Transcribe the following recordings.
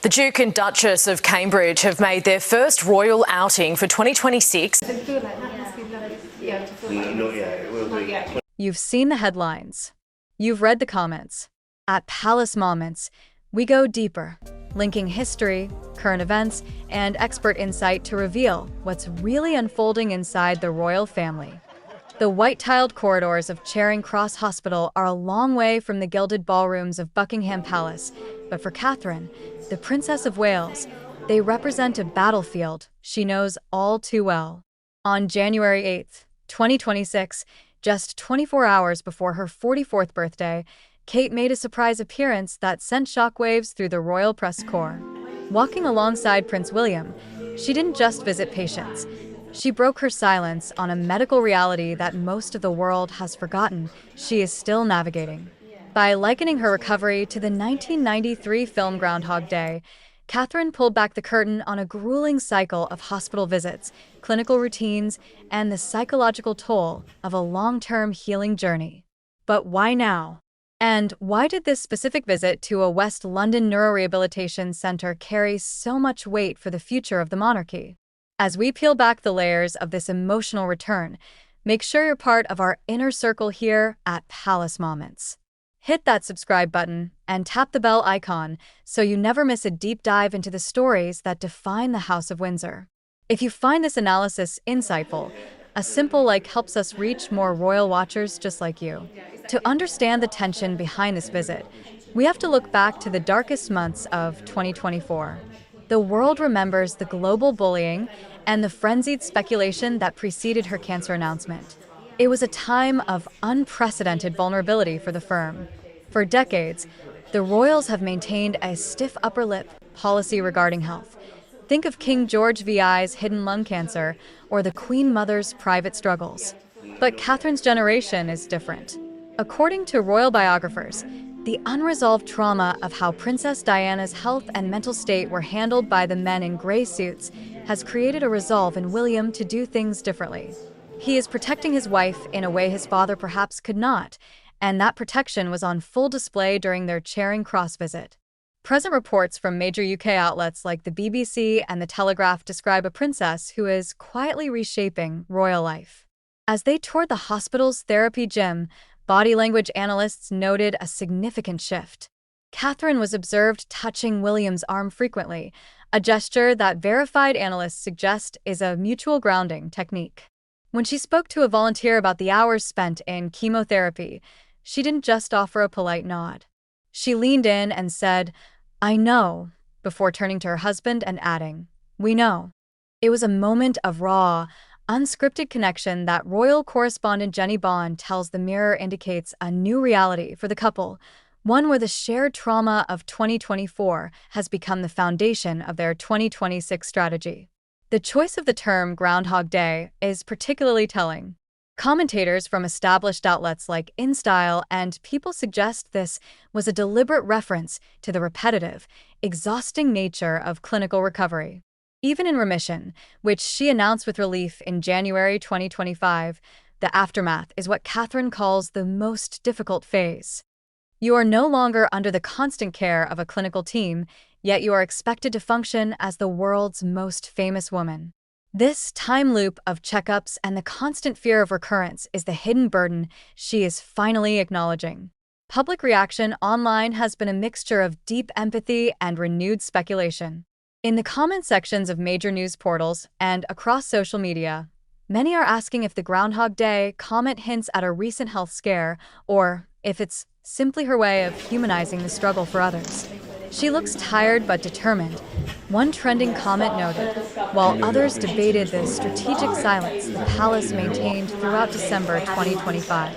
The Duke and Duchess of Cambridge have made their first royal outing for 2026. You've seen the headlines. You've read the comments. At Palace Momments, we go deeper, linking history, current events, and expert insight to reveal what's really unfolding inside the royal family. The white-tiled corridors of Charing Cross Hospital are a long way from the gilded ballrooms of Buckingham Palace, but for Catherine, the Princess of Wales, they represent a battlefield she knows all too well. On January 8th, 2026, just 24 hours before her 44th birthday, Kate made a surprise appearance that sent shockwaves through the royal press corps. Walking alongside Prince William, she didn't just visit patients. She broke her silence on a medical reality that most of the world has forgotten she is still navigating. By likening her recovery to the 1993 film Groundhog Day, Catherine pulled back the curtain on a grueling cycle of hospital visits, clinical routines, and the psychological toll of a long-term healing journey. But why now? And why did this specific visit to a West London neurorehabilitation center carry so much weight for the future of the monarchy? As we peel back the layers of this emotional return, make sure you're part of our inner circle here at Palace Momments. Hit that subscribe button and tap the bell icon so you never miss a deep dive into the stories that define the House of Windsor. If you find this analysis insightful, a simple like helps us reach more royal watchers just like you. To understand the tension behind this visit, we have to look back to the darkest months of 2024. The world remembers the global bullying and the frenzied speculation that preceded her cancer announcement. It was a time of unprecedented vulnerability for the firm. For decades, the royals have maintained a stiff upper lip policy regarding health. Think of King George VI's hidden lung cancer or the Queen Mother's private struggles. But Catherine's generation is different. According to royal biographers, the unresolved trauma of how Princess Diana's health and mental state were handled by the men in gray suits has created a resolve in William to do things differently. He is protecting his wife in a way his father perhaps could not, and that protection was on full display during their Charing Cross visit. Present reports from major UK outlets like the BBC and the Telegraph describe a princess who is quietly reshaping royal life. As they toured the hospital's therapy gym, body language analysts noted a significant shift. Catherine was observed touching William's arm frequently, a gesture that verified analysts suggest is a mutual grounding technique. When she spoke to a volunteer about the hours spent in chemotherapy, she didn't just offer a polite nod. She leaned in and said, "I know," before turning to her husband and adding, "We know." It was a moment of raw, unscripted connection that royal correspondent Jenny Bond tells the Mirror indicates a new reality for the couple, one where the shared trauma of 2024 has become the foundation of their 2026 strategy. The choice of the term Groundhog Day is particularly telling. Commentators from established outlets like InStyle and People suggest this was a deliberate reference to the repetitive, exhausting nature of clinical recovery. Even in remission, which she announced with relief in January 2025, the aftermath is what Catherine calls the most difficult phase. You are no longer under the constant care of a clinical team, yet you are expected to function as the world's most famous woman. This time loop of checkups and the constant fear of recurrence is the hidden burden she is finally acknowledging. Public reaction online has been a mixture of deep empathy and renewed speculation. In the comment sections of major news portals and across social media, many are asking if the Groundhog Day comment hints at a recent health scare or if it's simply her way of humanizing the struggle for others. She looks tired but determined, one trending comment noted, while others debated the strategic silence the palace maintained throughout December 2025.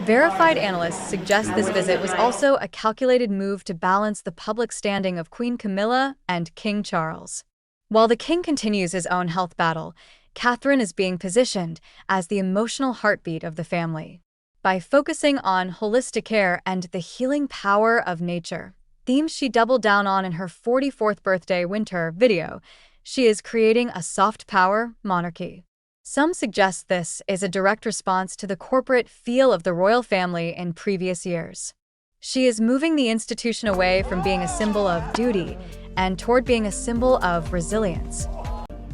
Verified analysts suggest this visit was also a calculated move to balance the public standing of Queen Camilla and King Charles. While the king continues his own health battle, Catherine is being positioned as the emotional heartbeat of the family. By focusing on holistic care and the healing power of nature, themes she doubled down on in her 44th birthday winter video, she is creating a soft power monarchy. Some suggest this is a direct response to the corporate feel of the royal family in previous years. She is moving the institution away from being a symbol of duty and toward being a symbol of resilience.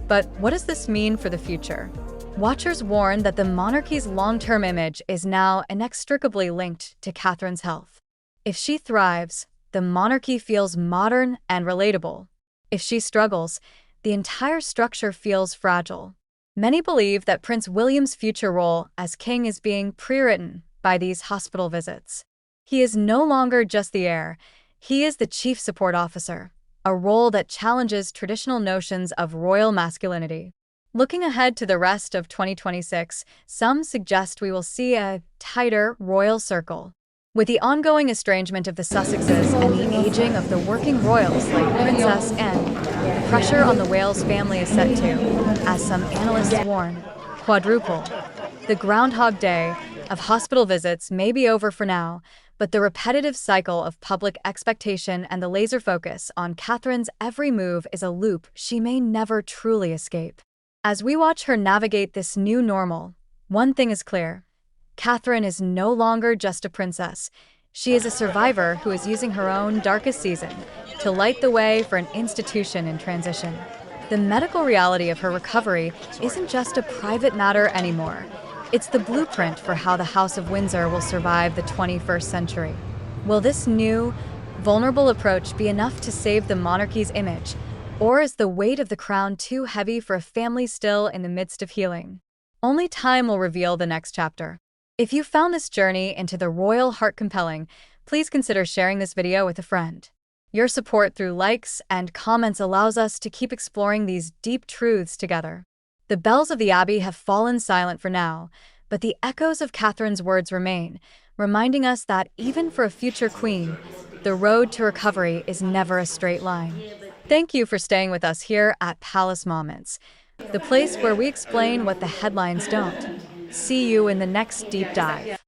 But what does this mean for the future? Watchers warn that the monarchy's long-term image is now inextricably linked to Catherine's health. If she thrives, the monarchy feels modern and relatable. If she struggles, the entire structure feels fragile. Many believe that Prince William's future role as king is being pre-written by these hospital visits. He is no longer just the heir, he is the chief support officer, a role that challenges traditional notions of royal masculinity. Looking ahead to the rest of 2026, some suggest we will see a tighter royal circle. With the ongoing estrangement of the Sussexes and the aging of the working royals like Princess Anne, the pressure on the Wales family is set to, as some analysts warn, quadruple. The Groundhog Day of hospital visits may be over for now, but the repetitive cycle of public expectation and the laser focus on Catherine's every move is a loop she may never truly escape. As we watch her navigate this new normal, one thing is clear. Catherine is no longer just a princess. She is a survivor who is using her own darkest season to light the way for an institution in transition. The medical reality of her recovery isn't just a private matter anymore. It's the blueprint for how the House of Windsor will survive the 21st century. Will this new, vulnerable approach be enough to save the monarchy's image, or is the weight of the crown too heavy for a family still in the midst of healing? Only time will reveal the next chapter. If you found this journey into the royal heart compelling, please consider sharing this video with a friend. Your support through likes and comments allows us to keep exploring these deep truths together. The bells of the Abbey have fallen silent for now, but the echoes of Catherine's words remain, reminding us that even for a future queen, the road to recovery is never a straight line. Thank you for staying with us here at Palace Momments, the place where we explain what the headlines don't. See you in the next deep dive.